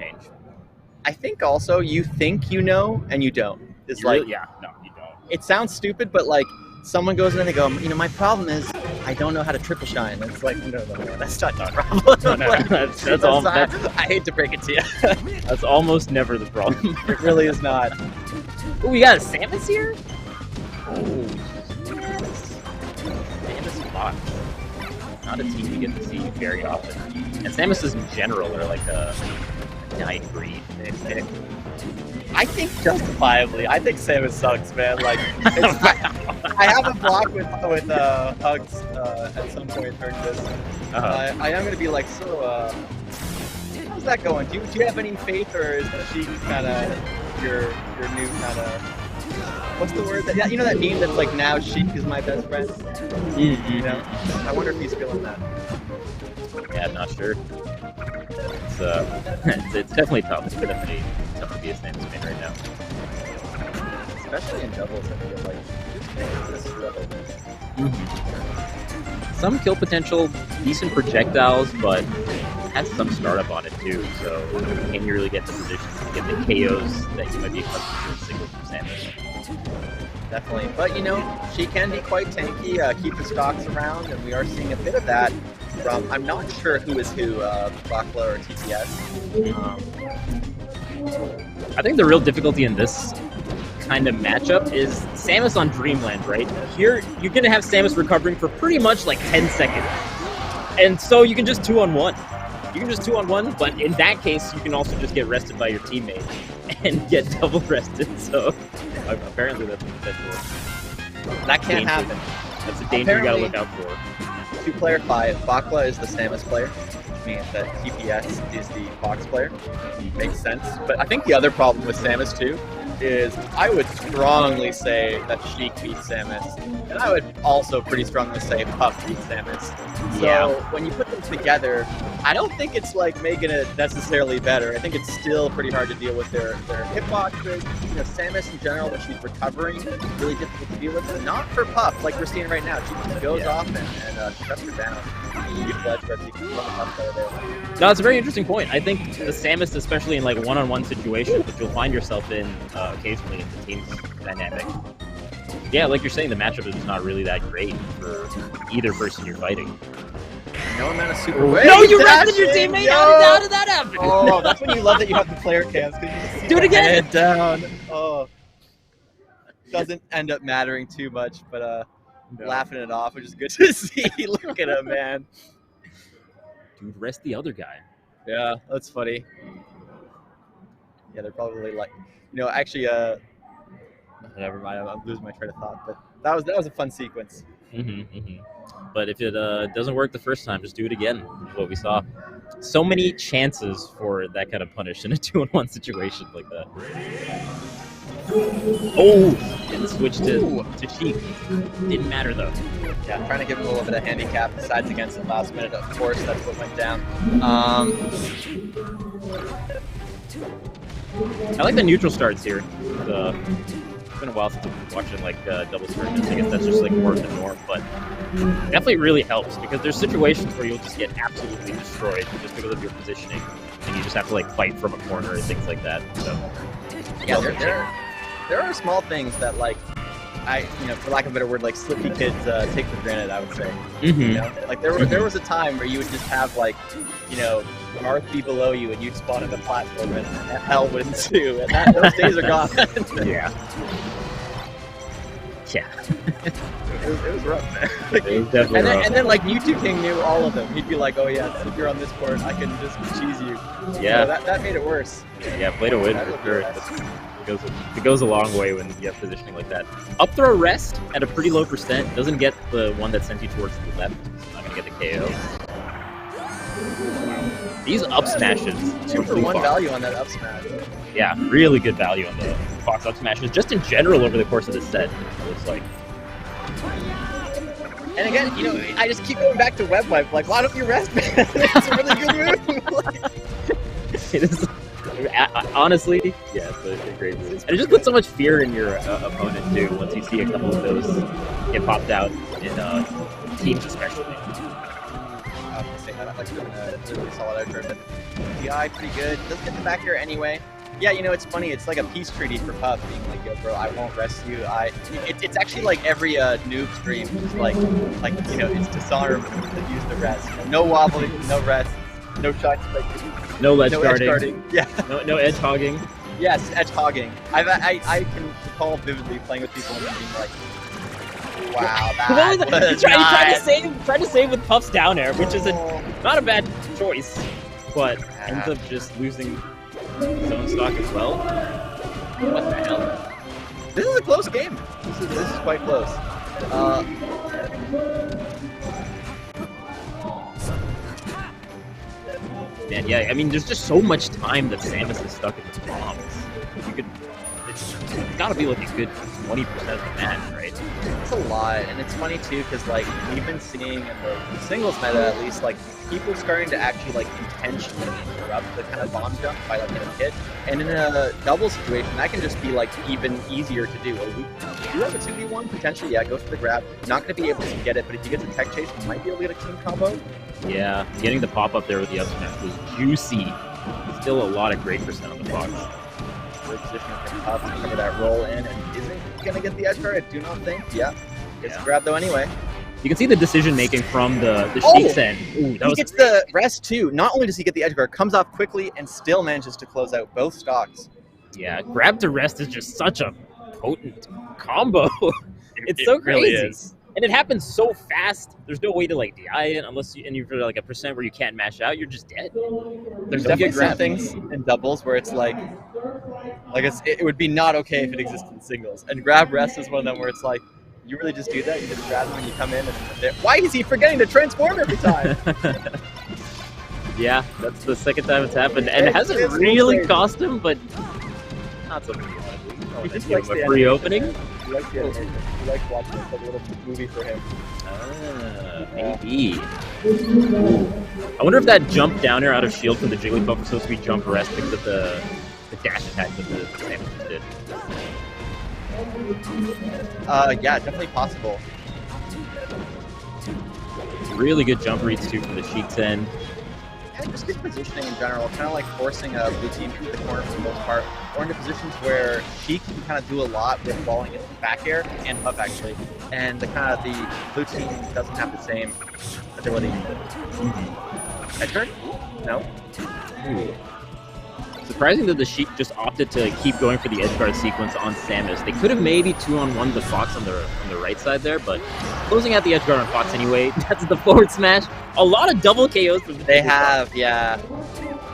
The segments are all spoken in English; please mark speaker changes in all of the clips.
Speaker 1: change.
Speaker 2: I think also you think you know and you don't. It's like,
Speaker 1: yeah, no, you don't.
Speaker 2: It sounds stupid, but like someone goes in and they go, my problem is I don't know how to triple shine. And it's like, no, that's not the problem.
Speaker 1: No,
Speaker 2: like,
Speaker 1: that's all.
Speaker 2: I hate to break it to you.
Speaker 1: That's almost never the problem.
Speaker 2: It really is not.
Speaker 1: Oh, we got a Samus here?
Speaker 2: Oh,
Speaker 1: Samus Fox. Not a team you get to see very often. And Samus in general are like a dying breed.
Speaker 2: I think justifiably. I think Samus sucks, man. Like, I have a block with Hugs at some point during this. I am going to be like, so, how's that going? Do you have any faith, or is she kind of your new kind of, what's the word? You know that meme that's like, now Sheik is my best friend?
Speaker 1: Mm-hmm.
Speaker 2: You know? I wonder if he's feeling that.
Speaker 1: Yeah, not sure. It's definitely tough. It's definitely tough to be a Samus fan right now.
Speaker 2: Especially in doubles, I feel like.
Speaker 1: Some kill potential, decent projectiles, but has some startup on it too, so can you really get the positions to get the KOs that you might be accustomed to singles from Samus?
Speaker 2: Definitely, but she can be quite tanky, keep the stocks around, and we are seeing a bit of that from, I'm not sure who is who, Bhakla or TPS.
Speaker 1: I think the real difficulty in this kind of matchup is Samus on Dreamland, right? Here, you're going to have Samus recovering for pretty much like 10 seconds. And so you can just 2-on-1. You can just 2-on-1, but in that case, you can also just get rested by your teammate and get double rested. So apparently that's potential.
Speaker 2: That can't happen.
Speaker 1: That's a danger you got to look out for.
Speaker 2: To clarify, Bhakla is the Samus player, which means that TPS is the Fox player. Makes sense. But I think the other problem with Samus too is I would strongly say that Sheik beats Samus, and I would also pretty strongly say Puff beats Samus. So when you put them together, I don't think it's like making it necessarily better. I think it's still pretty hard to deal with their hitboxes. Samus in general, when she's recovering, really difficult to deal with. But not for Puff, like we're seeing right now. She just goes off and shuts her down.
Speaker 1: No, it's a very interesting point. I think the Samus, especially in like one-on-one situations, which you'll find yourself in occasionally in the team's dynamic. Yeah, like you're saying, the matchup is not really that great for either person you're fighting.
Speaker 2: No amount of super wave.
Speaker 1: No, you rested your teammate. How did that happen?
Speaker 2: Oh, that's when you love that you have the player cams, because you just see
Speaker 1: do it again.
Speaker 2: Head down. Oh, doesn't end up mattering too much, but laughing it off, which is good to see. Look at him, man.
Speaker 1: Dude, rest the other guy.
Speaker 2: Yeah, that's funny. Yeah, they're probably like, actually, never mind. I'm losing my train of thought, but that was a fun sequence.
Speaker 1: But if it doesn't work the first time, just do it again. Is what we saw. So many chances for that kind of punish in a 2-on-1 situation like that. Oh, and switch to Sheik. Didn't matter though.
Speaker 2: Yeah, trying to give him a little bit of handicap. Decides against him last minute. Of course, that's what went down.
Speaker 1: I like the neutral starts here. It's been a while since I've been watching like double tournaments. I guess that's just like more of the norm, but definitely really helps because there's situations where you'll just get absolutely destroyed just because of your positioning, and you just have to like fight from a corner and things like that. So
Speaker 2: yeah, there are small things that like for lack of a better word, like slippy kids take for granted, I would say. Like there was a time where you would just have like Earth be below you and you'd spawn on the platform and hell would ensue, and those days are gone.
Speaker 1: Yeah.
Speaker 2: It was rough, man.
Speaker 1: Like, it was definitely rough.
Speaker 2: And then like YouTube King knew all of them. He'd be like, oh yeah, if you're on this board, I can just cheese you.
Speaker 1: Yeah.
Speaker 2: So that made it worse.
Speaker 1: Yeah, play to win for sure. It goes a long way when you have positioning like that. Up throw rest at a pretty low percent. Doesn't get the one that sends you towards the left. It's not going to get the KO. These up smashes.
Speaker 2: 2-for-1 value on that up smash.
Speaker 1: Yeah, really good value on the Fox up smashes. Just in general over the course of this set, it looks like.
Speaker 2: And again, I just keep going back to web wipe. Like, why don't you rest, man? It's a really good move.
Speaker 1: It is. Honestly, yeah, it's a great move. And it just puts so much fear in your opponent, too, once you see a couple of those get popped out in teams especially.
Speaker 2: like doing a really solid edge guard, but DI pretty good. Doesn't get the back air anyway. Yeah, you know, it's funny. It's like a peace treaty for Puff, being like, "Yo, bro, I won't rest you." It's actually like every noob stream, just like you know, it's dishonorable to use the rest. No wobbling, no rest, no shot spike,
Speaker 1: no ledge
Speaker 2: no
Speaker 1: guarding.
Speaker 2: edge guarding. Yeah,
Speaker 1: no edge hogging.
Speaker 2: Yes, edge hogging. I can recall vividly playing with people and being like, "Wow, that was
Speaker 1: tried to save with Puff's down air, which is not a bad choice, but ends up just losing his own stock as well. What the hell?
Speaker 2: This is a close game. This is quite close.
Speaker 1: Man, yeah, I mean, there's just so much time that Samus is stuck in this bombs. It's gotta be like a good 20% of the match, right?
Speaker 2: It's a lot, and it's funny too, because like we've been seeing in the singles meta at least, like people starting to actually like intentionally interrupt the kind of bomb jump by like getting hit, and in a double situation that can just be like even easier to do. You have a 2v1 potentially, yeah, go for the grab. Not going to be able to get it, but if you get the tech chase, you might be able to get a team combo.
Speaker 1: Yeah, getting the pop up there with the up smash was juicy. Still a lot of great percent on the Fox.
Speaker 2: Great position to cover that roll in, and isn't going to get the edge guard, I do not think. Yeah, gets the grab though anyway.
Speaker 1: You can see the decision making from the Sheik's end. Ooh,
Speaker 2: he gets the rest too. Not only does he get the edge guard, comes off quickly and still manages to close out both stocks.
Speaker 1: Yeah, grab to rest is just such a potent combo. It's so crazy.
Speaker 2: Really is.
Speaker 1: And it happens so fast. There's no way to like DI it unless you're like a percent where you can't mash out. You're just dead.
Speaker 2: There's definitely some things in doubles where it's like it would be not okay if it existed in singles. And grab rest is one of them where it's like, you really just do that? You just grab him when you come in, and why is he forgetting to transform every time?
Speaker 1: Yeah, that's the second time it's happened, and it hasn't really cost him, but not something you want to do.
Speaker 2: He just likes
Speaker 1: a free opening.
Speaker 2: He likes the animation. He likes watching it, like a little movie for him.
Speaker 1: Maybe. Ooh. I wonder if that jump down air out of shield from the Jigglypuff was supposed to be jump rest because of the dash attack that the Samus did.
Speaker 2: Yeah, definitely possible.
Speaker 1: Really good jump reads too from the Sheik's end.
Speaker 2: Yeah, just good positioning in general, kind of like forcing a blue team into the corner for the most part, or into positions where Sheik can kind of do a lot with falling into back air and Puff actually, and the blue team doesn't have the same ability. Edge guard? No.
Speaker 1: Ooh. Surprising that the Sheik just opted to keep going for the edge guard sequence on Samus. They could have maybe 2-on-1 the Fox on the right side there, but closing out the edge guard on Fox anyway. That's the forward smash. A lot of double KOs.
Speaker 2: They have, yeah.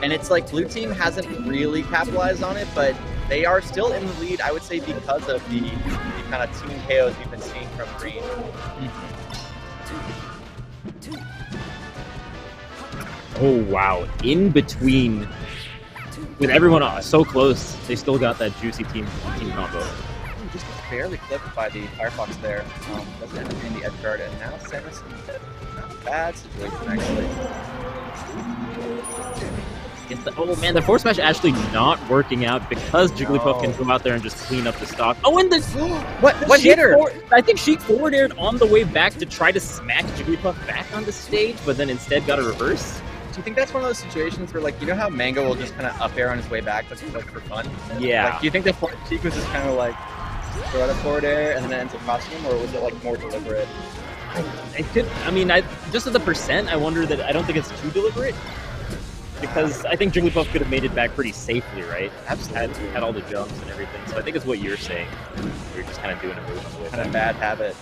Speaker 2: And it's like blue team hasn't really capitalized on it, but they are still in the lead, I would say, because of the kind of team KOs we've been seeing from green.
Speaker 1: Oh, wow. In between. With everyone so close, they still got that juicy team combo.
Speaker 2: Just barely clipped by the Firefox there. Doesn't end up being the edge guard, and now Samus in a bad situation actually.
Speaker 1: Oh man, the forward smash actually not working out because Jigglypuff can come out there and just clean up the stock. Oh, and the
Speaker 2: what hit her?
Speaker 1: I think Sheik forward aired on the way back to try to smack Jigglypuff back on the stage, but then instead got a reverse.
Speaker 2: Do you think that's one of those situations where, like, you know how Mango will just kind of up air on his way back, like for fun?
Speaker 1: Yeah.
Speaker 2: Like, do you think that Sheik was just kind of like throw out a forward air and then it ends up costing him, or was it like more deliberate?
Speaker 1: It could. I mean, just at the percent, I wonder that I don't think it's too deliberate because I think Jigglypuff could have made it back pretty safely, right?
Speaker 2: Absolutely.
Speaker 1: Had all the jumps and everything. So I think it's what you're saying. You're just kind of doing a move on the way
Speaker 2: kind of bad habit.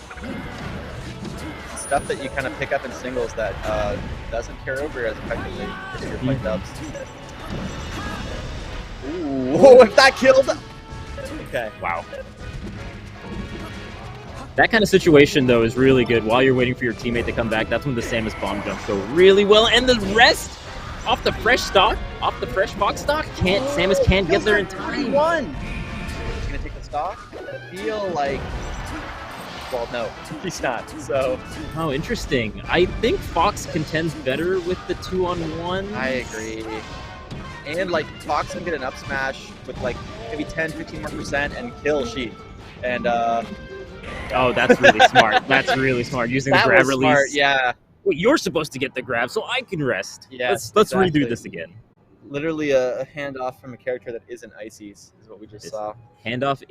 Speaker 2: Stuff that you kind of pick up in singles that doesn't carry over as effectively if you're playing dubs. Ooh, oh, if that killed! Okay.
Speaker 1: Wow. That kind of situation, though, is really good. While you're waiting for your teammate to come back, that's when the Samus bomb jumps go really well. And the rest off the fresh stock, off the fresh Fox stock, Samus can't get there in time.
Speaker 2: He's going to take the stock. I feel like... Well, no, he's not, so...
Speaker 1: Oh, interesting. I think Fox contends better with the 2-on-1.
Speaker 2: I agree. And, like, Fox can get an up smash with, like, maybe 10-15% more and kill Sheik. And,
Speaker 1: Oh, that's really smart. That's really smart. Using the grab release.
Speaker 2: Smart, yeah.
Speaker 1: Well, you're supposed to get the grab, so I can rest.
Speaker 2: Yes,
Speaker 1: Let's
Speaker 2: exactly.
Speaker 1: redo this again.
Speaker 2: Literally a handoff from a character that isn't Icy's is what we just saw.
Speaker 1: Handoff